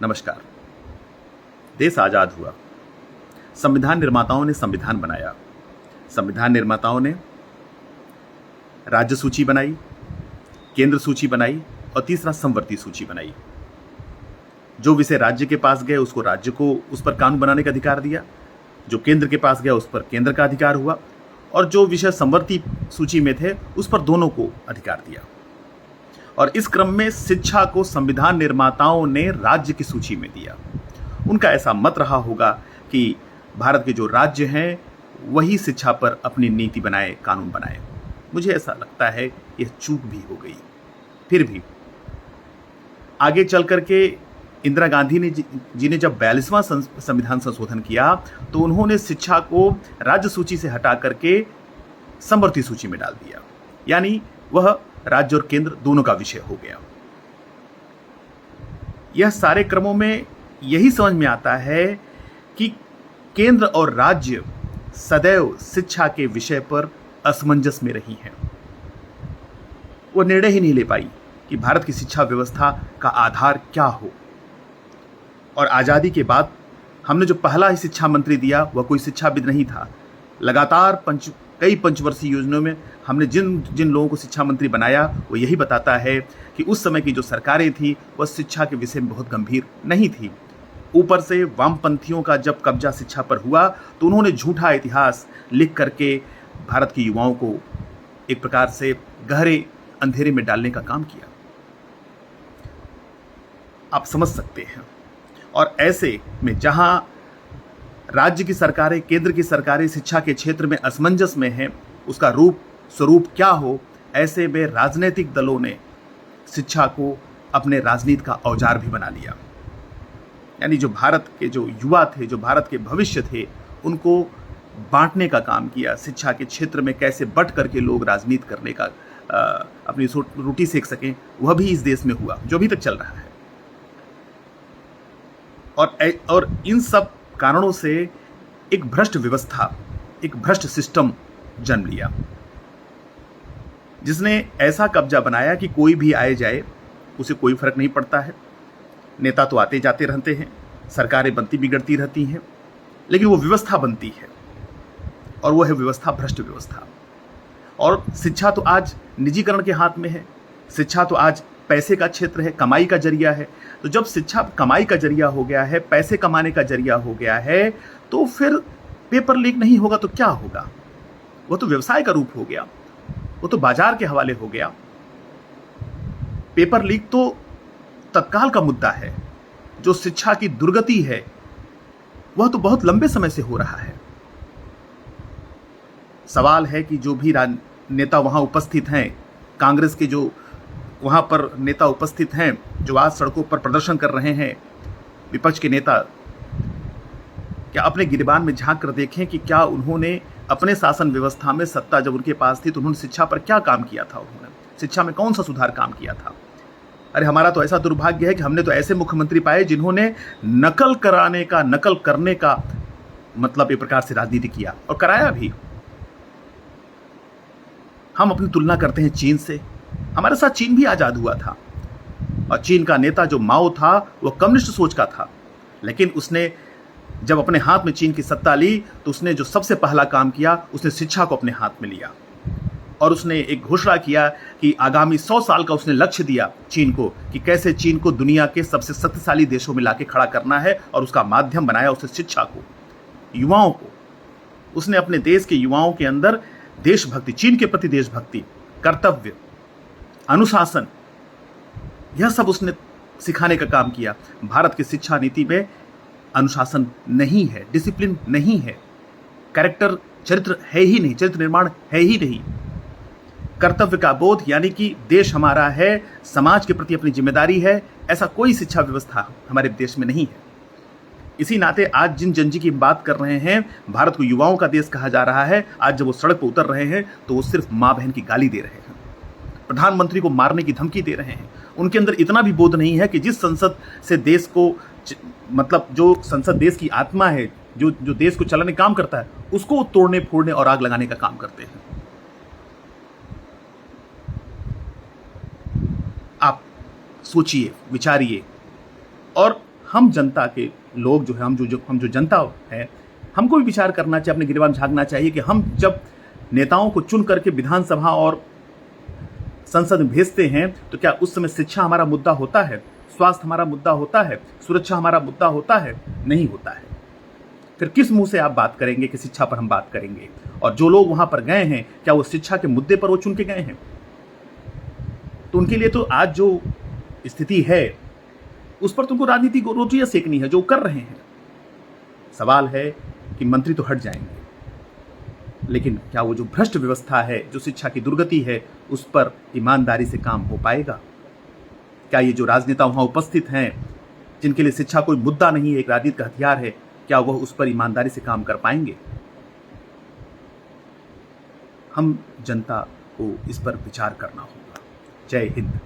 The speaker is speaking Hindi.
नमस्कार। देश आज़ाद हुआ, संविधान निर्माताओं ने संविधान बनाया, संविधान निर्माताओं ने राज्य सूची बनाई, केंद्र सूची बनाई और तीसरा समवर्ती सूची बनाई। जो विषय राज्य के पास गए उसको राज्य को उस पर कानून बनाने का अधिकार दिया, जो केंद्र के पास गया उस पर केंद्र का अधिकार हुआ और जो विषय समवर्ती सूची में थे उस पर दोनों को अधिकार दिया। और इस क्रम में शिक्षा को संविधान निर्माताओं ने राज्य की सूची में दिया। उनका ऐसा मत रहा होगा कि भारत के जो राज्य हैं वही शिक्षा पर अपनी नीति बनाए, कानून बनाए। मुझे ऐसा लगता है यह चूक भी हो गई। फिर भी आगे चल करके इंदिरा गांधी जी ने जब 42वां संविधान संशोधन किया तो उन्होंने शिक्षा को राज्य सूची से हटा करके समवर्ती सूची में डाल दिया, यानी वह राज्य और केंद्र दोनों का विषय हो गया। यह सारे क्रमों में यही समझ में आता है कि केंद्र और राज्य सदैव शिक्षा के विषय पर असमंजस में रही हैं। वो निर्णय ही नहीं ले पाई कि भारत की शिक्षा व्यवस्था का आधार क्या हो। और आज़ादी के बाद हमने जो पहला ही शिक्षा मंत्री दिया वह कोई शिक्षाविद नहीं था। लगातार कई पंचवर्षीय योजनाओं में हमने जिन जिन लोगों को शिक्षा मंत्री बनाया वो यही बताता है कि उस समय की जो सरकारें थी वह शिक्षा के विषय में बहुत गंभीर नहीं थी। ऊपर से वामपंथियों का जब कब्जा शिक्षा पर हुआ तो उन्होंने झूठा इतिहास लिख करके भारत के युवाओं को एक प्रकार से गहरे अंधेरे में डालने का काम किया। आप समझ सकते हैं। और ऐसे में जहां राज्य की सरकारें, केंद्र की सरकारें शिक्षा के क्षेत्र में असमंजस में हैं, उसका स्वरूप क्या हो, ऐसे में राजनीतिक दलों ने शिक्षा को अपने राजनीति का औजार भी बना लिया। यानी जो भारत के जो युवा थे, जो भारत के भविष्य थे, उनको बांटने का काम किया। शिक्षा के क्षेत्र में कैसे बट करके लोग राजनीति करने का अपनी रोटी सेक सकें, वह भी इस देश में हुआ जो अभी तक चल रहा है। और इन सब कारणों से एक भ्रष्ट व्यवस्था, एक भ्रष्ट सिस्टम जन्म लिया, जिसने ऐसा कब्जा बनाया कि कोई भी आए जाए उसे कोई फर्क नहीं पड़ता है। नेता तो आते जाते रहते हैं, सरकारें बनती बिगड़ती रहती हैं, लेकिन वो व्यवस्था बनती है और वो है व्यवस्था भ्रष्ट व्यवस्था। और शिक्षा तो आज निजीकरण के हाथ में है। शिक्षा तो आज पैसे का क्षेत्र है, कमाई का जरिया है। तो जब शिक्षा कमाई का जरिया हो गया है, पैसे कमाने का जरिया हो गया है, तो फिर पेपर लीक नहीं होगा तो क्या होगा? वो तो व्यवसाय का रूप हो गया, वो तो बाजार के हवाले हो गया। पेपर लीक तो तत्काल का मुद्दा है। जो शिक्षा की दुर्गति है वह तो बहुत लंबे समय से हो रहा है। सवाल है कि जो भी नेता वहां उपस्थित हैं, कांग्रेस के जो वहां पर नेता उपस्थित हैं, जो आज सड़कों पर प्रदर्शन कर रहे हैं, विपक्ष के नेता, क्या अपने गिरबान में झांक कर देखें कि क्या उन्होंने अपने शासन व्यवस्था में, सत्ता जब उनके पास थी तो उन्होंने शिक्षा पर क्या काम किया था? उन्होंने शिक्षा में कौन सा सुधार काम किया था? अरे हमारा तो ऐसा दुर्भाग्य है कि हमने तो ऐसे मुख्यमंत्री पाए जिन्होंने नकल करने का मतलब एक प्रकार से राजनीति किया और कराया भी। हम अपनी तुलना करते हैं चीन से। हमारे साथ चीन भी आजाद हुआ था और चीन का नेता जो माओ था वह कम्युनिस्ट सोच का था, लेकिन उसने जब अपने हाथ में चीन की सत्ता ली तो उसने जो सबसे पहला काम किया, उसने शिक्षा को अपने हाथ में लिया और उसने एक घोषणा किया कि आगामी 100 साल का उसने लक्ष्य दिया चीन को कि कैसे चीन को दुनिया के सबसे शक्तिशाली देशों में लाके खड़ा करना है। और उसका माध्यम बनाया उसने शिक्षा को, युवाओं को। उसने अपने देश के युवाओं के अंदर देशभक्ति, चीन के प्रति देशभक्ति, कर्तव्य, अनुशासन, यह सब उसने सिखाने का काम किया। भारत की शिक्षा नीति में अनुशासन नहीं है, डिसिप्लिन नहीं है, कैरेक्टर, चरित्र है ही नहीं, चरित्र निर्माण है ही नहीं, कर्तव्य का बोध, यानी कि देश हमारा है, समाज के प्रति अपनी जिम्मेदारी है, ऐसा कोई शिक्षा व्यवस्था हमारे देश में नहीं है। इसी नाते आज जिन जंजी की बात कर रहे हैं, भारत को युवाओं का देश कहा जा रहा है, आज जब वो सड़क पर उतर रहे हैं तो वो सिर्फ माँ बहन की गाली दे रहे हैं, प्रधानमंत्री को मारने की धमकी दे रहे हैं। उनके अंदर इतना भी बोध नहीं है कि जिस संसद से देश को, मतलब जो संसद देश की आत्मा है, जो देश को चलाने काम करता है, उसको तोड़ने फोड़ने और आग लगाने का काम करते हैं। आप सोचिए, विचारिए। और हम जनता के लोग जो है, हम जो जनता है, हमको भी विचार करना चाहिए, अपने गिरबान झांकना चाहिए कि हम जब नेताओं को चुन करके विधानसभा और संसद में भेजते हैं तो क्या उस समय शिक्षा हमारा मुद्दा होता है, स्वास्थ्य हमारा मुद्दा होता है, सुरक्षा हमारा मुद्दा होता है? नहीं होता है। फिर किस मुंह से आप बात करेंगे कि शिक्षा पर हम बात करेंगे? और जो लोग वहां पर गए हैं, क्या वो शिक्षा के मुद्दे पर वो चुन के गए हैं? तो उनके लिए तो आज जो स्थिति है उस पर तुमको राजनीति को रोटियां सेकनी है, जो कर रहे हैं। सवाल है कि मंत्री तो हट जाएंगे, लेकिन क्या वो जो भ्रष्ट व्यवस्था है, जो शिक्षा की दुर्गति है, उस पर ईमानदारी से काम हो पाएगा? क्या ये जो राजनेता वहां उपस्थित हैं, जिनके लिए शिक्षा कोई मुद्दा नहीं है, एक राजनीति का हथियार है, क्या वह उस पर ईमानदारी से काम कर पाएंगे? हम जनता को इस पर विचार करना होगा। जय हिंद।